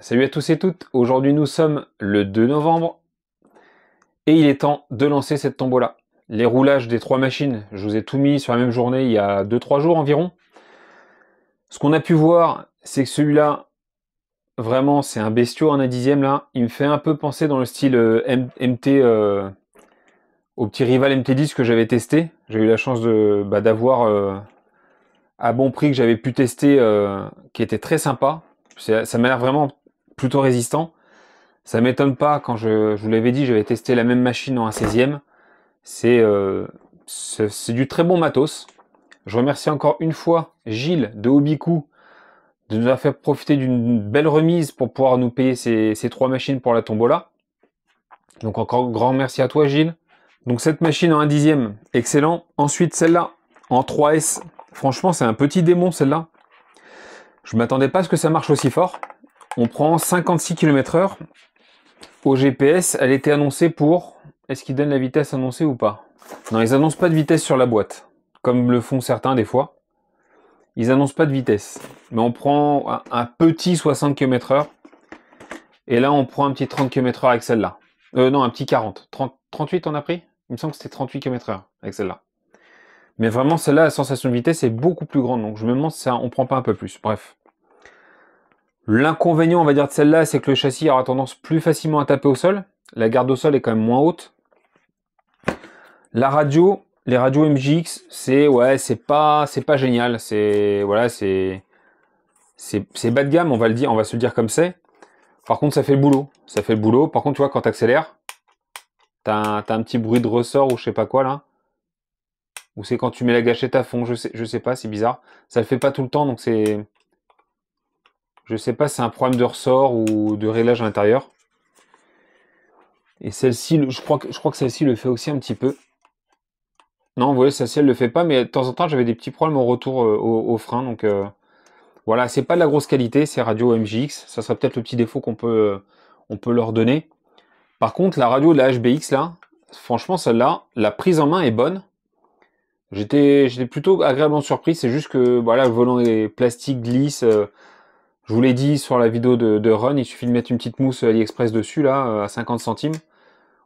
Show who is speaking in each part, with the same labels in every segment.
Speaker 1: Salut à tous et toutes, aujourd'hui nous sommes le 2 novembre et il est temps de lancer cette tombola. Les roulages des trois machines, je vous ai tout mis sur la même journée il y a 2-3 jours environ. Ce qu'on a pu voir, c'est que celui-là, vraiment c'est un bestiau, un dixième là. Il me fait un peu penser dans le style MT, au petit rival MT10 que j'avais testé. J'ai eu la chance d'avoir à bon prix que j'avais pu tester, qui était très sympa. Ça m'a l'air vraiment plutôt résistant. Ça m'étonne pas, quand je vous l'avais dit, j'avais testé la même machine en un 16e. C'est du très bon matos. Je remercie encore une fois Gilles de Hobbycou de nous avoir fait profiter d'une belle remise pour pouvoir nous payer ces trois machines pour la tombola. Donc encore grand merci à toi Gilles. Donc cette machine en 1 dixième, excellent. Ensuite celle-là en 3S, franchement c'est un petit démon celle-là. Je m'attendais pas à ce que ça marche aussi fort. On prend 56 km/h. Au GPS, elle était annoncée pour... Est-ce qu'ils donnent la vitesse annoncée ou pas? Non, ils annoncent pas de vitesse sur la boîte, comme le font certains des fois. Ils annoncent pas de vitesse. Mais on prend un petit 60 km/h. Et là, on prend un petit 30 km/h avec celle-là. Non, un petit 40. 38 on a pris? Il me semble que c'était 38 km/h avec celle-là. Mais vraiment, celle-là, la sensation de vitesse est beaucoup plus grande. Donc je me demande si on prend pas un peu plus. Bref. L'inconvénient, on va dire, de celle-là, c'est que le châssis aura tendance plus facilement à taper au sol. La garde au sol est quand même moins haute. La radio, les radios MJX, c'est pas génial. C'est bas de gamme, on va se le dire comme c'est. Par contre, ça fait le boulot. Ça fait le boulot. Par contre, tu vois, quand tu accélères, t'as un petit bruit de ressort ou je sais pas quoi là. Ou c'est quand tu mets la gâchette à fond, je sais pas, c'est bizarre. Ça le fait pas tout le temps, donc c'est... Je sais pas si c'est un problème de ressort ou de réglage à l'intérieur. Et celle-ci, je crois que celle-ci le fait aussi un petit peu. Non, vous voyez, celle-ci, elle le fait pas, mais de temps en temps, j'avais des petits problèmes au retour au frein. Donc voilà, c'est pas de la grosse qualité, ces radios MJX. Ça serait peut-être le petit défaut on peut leur donner. Par contre, la radio de la HBX, là, franchement, celle-là, la prise en main est bonne. J'étais plutôt agréablement surpris. C'est juste que voilà, le volant est plastique, glisse. Je vous l'ai dit sur la vidéo de Run, il suffit de mettre une petite mousse AliExpress dessus, là, à 50 centimes.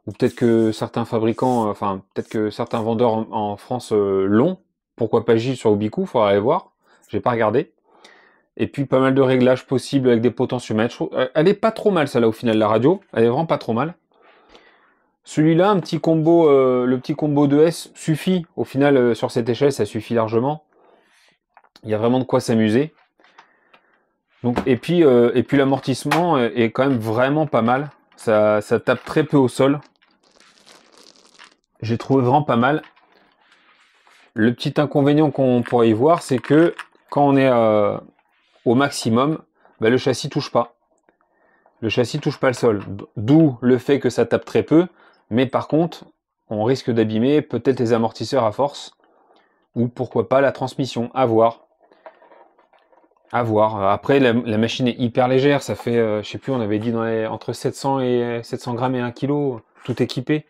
Speaker 1: Ou peut-être que certains fabricants, enfin, peut-être que certains vendeurs en France l'ont. Pourquoi pas Gilles sur Hobbycou, faudra aller voir. J'ai pas regardé. Et puis pas mal de réglages possibles avec des potentiomètres. Elle est pas trop mal celle-là au final, la radio. Elle est vraiment pas trop mal. Celui-là, un petit combo, le petit combo 2S suffit. Au final, sur cette échelle, ça suffit largement. Il y a vraiment de quoi s'amuser. Donc, et puis l'amortissement est quand même vraiment pas mal. Ça tape très peu au sol. J'ai trouvé vraiment pas mal. Le petit inconvénient qu'on pourrait y voir, c'est que quand on est au maximum, bah, le châssis touche pas. Le châssis touche pas le sol. D'où le fait que ça tape très peu. Mais par contre, on risque d'abîmer peut-être les amortisseurs à force. Ou pourquoi pas la transmission. À voir. À voir. Après, la machine est hyper légère. Ça fait, je sais plus, on avait dit entre 700 grammes et 1 kg, tout équipé.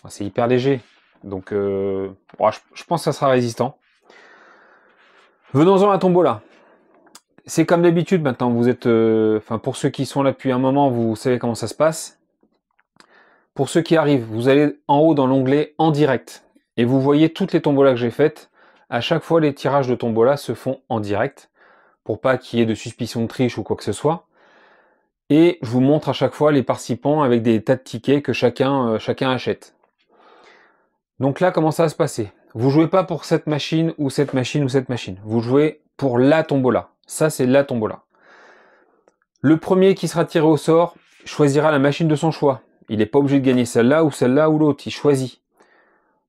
Speaker 1: C'est hyper léger. Donc, je pense que ça sera résistant. Venons-en à la tombola. C'est comme d'habitude maintenant. Vous êtes, pour ceux qui sont là depuis un moment, vous savez comment ça se passe. Pour ceux qui arrivent, vous allez en haut dans l'onglet en direct et vous voyez toutes les tombolas que j'ai faites. À chaque fois, les tirages de tombola se font en direct pour pas qu'il y ait de suspicion de triche ou quoi que ce soit. Et je vous montre à chaque fois les participants avec des tas de tickets que chacun achète. Donc là, comment ça va se passer? Vous jouez pas pour cette machine ou cette machine ou cette machine. Vous jouez pour la tombola. Ça, c'est la tombola. Le premier qui sera tiré au sort choisira la machine de son choix. Il n'est pas obligé de gagner celle-là ou l'autre. Il choisit.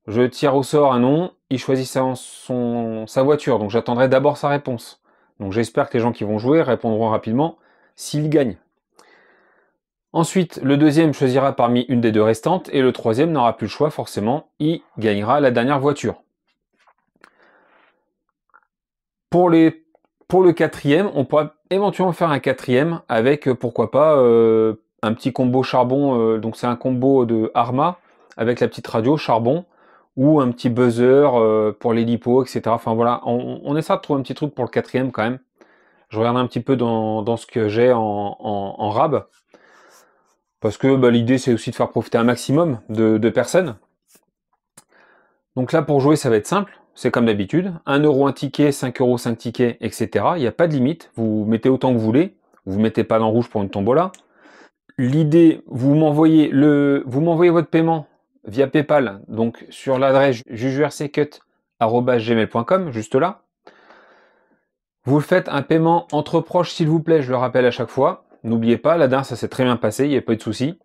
Speaker 1: Je tire au sort un nom. Il choisit sa voiture. Donc j'attendrai d'abord sa réponse. Donc j'espère que les gens qui vont jouer répondront rapidement s'il gagne. Ensuite, le deuxième choisira parmi une des deux restantes et le troisième n'aura plus le choix forcément, il gagnera la dernière voiture. Pour le quatrième, on pourra éventuellement faire un quatrième avec pourquoi pas un petit combo charbon, donc c'est un combo de Arma avec la petite radio charbon ou un petit buzzer pour les lipos, etc. Enfin voilà, on essaie de trouver un petit truc pour le quatrième quand même. Je regarde un petit peu dans ce que j'ai en rab. Parce que bah, l'idée, c'est aussi de faire profiter un maximum de personnes. Donc là, pour jouer, ça va être simple. C'est comme d'habitude. 1 euro un ticket, 5 euros 5 tickets, etc. Il n'y a pas de limite. Vous mettez autant que vous voulez. Vous ne mettez pas dans rouge pour une tombola. L'idée, vous m'envoyez votre paiement via PayPal, donc sur l'adresse jujuRCcut@gmail.com, juste là. Vous faites un paiement entre proches, s'il vous plaît, je le rappelle à chaque fois. N'oubliez pas, la dernière, ça s'est très bien passé, il n'y a pas eu de souci.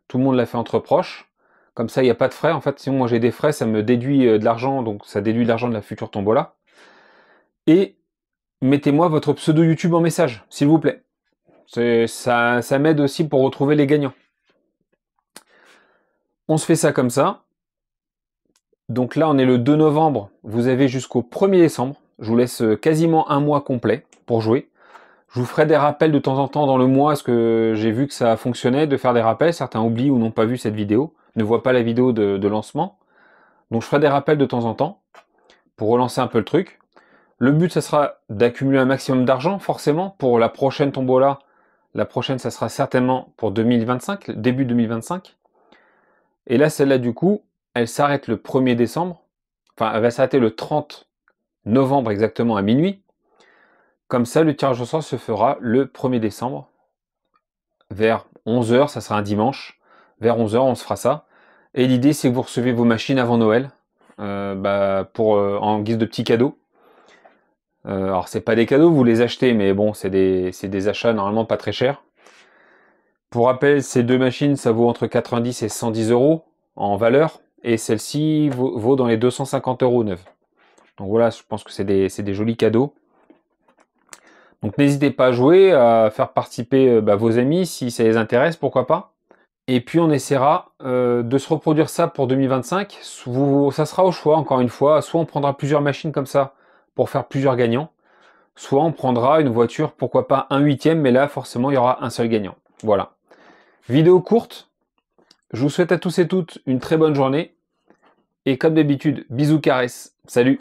Speaker 1: Tout le monde l'a fait entre proches. Comme ça, il n'y a pas de frais. En fait, sinon, moi, j'ai des frais, ça me déduit de l'argent, donc ça déduit de l'argent de la future tombola. Et mettez-moi votre pseudo YouTube en message, s'il vous plaît. Ça m'aide aussi pour retrouver les gagnants. On se fait ça comme ça. Donc là, on est le 2 novembre. Vous avez jusqu'au 1er décembre. Je vous laisse quasiment un mois complet pour jouer. Je vous ferai des rappels de temps en temps dans le mois, parce que j'ai vu que ça fonctionnait de faire des rappels. Certains oublient ou n'ont pas vu cette vidéo, ne voient pas la vidéo de lancement. Donc je ferai des rappels de temps en temps pour relancer un peu le truc. Le but, ça sera d'accumuler un maximum d'argent, forcément, pour la prochaine tombola. La prochaine, ça sera certainement pour 2025, début 2025. Et là, celle-là, du coup, elle s'arrête le 1er décembre. Enfin, elle va s'arrêter le 30 novembre exactement à minuit. Comme ça, le tirage au sort se fera le 1er décembre. Vers 11 h, ça sera un dimanche. Vers 11 h, on se fera ça. Et l'idée, c'est que vous recevez vos machines avant Noël. En guise de petits cadeaux. Alors, c'est pas des cadeaux, vous les achetez, mais bon, c'est des achats normalement pas très chers. Pour rappel, ces deux machines, ça vaut entre 90 et 110 euros en valeur, et celle-ci vaut dans les 250 euros neuve. Donc voilà, je pense que c'est des jolis cadeaux. Donc n'hésitez pas à jouer, à faire participer vos amis si ça les intéresse, pourquoi pas. Et puis on essaiera de se reproduire ça pour 2025. Ça sera au choix, encore une fois. Soit on prendra plusieurs machines comme ça pour faire plusieurs gagnants, soit on prendra une voiture, pourquoi pas un 8e, mais là forcément il y aura un seul gagnant. Voilà. Vidéo courte. Je vous souhaite à tous et toutes une très bonne journée. Et comme d'habitude, bisous, caresses. Salut!